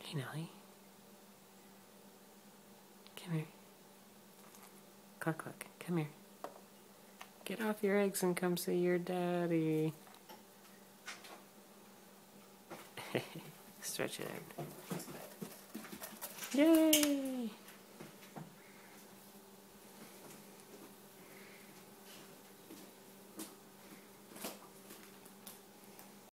Hey, Nelly. Come here. Cluck, cluck. Come here. Get off your eggs and come see your daddy. Stretch it out. Yay!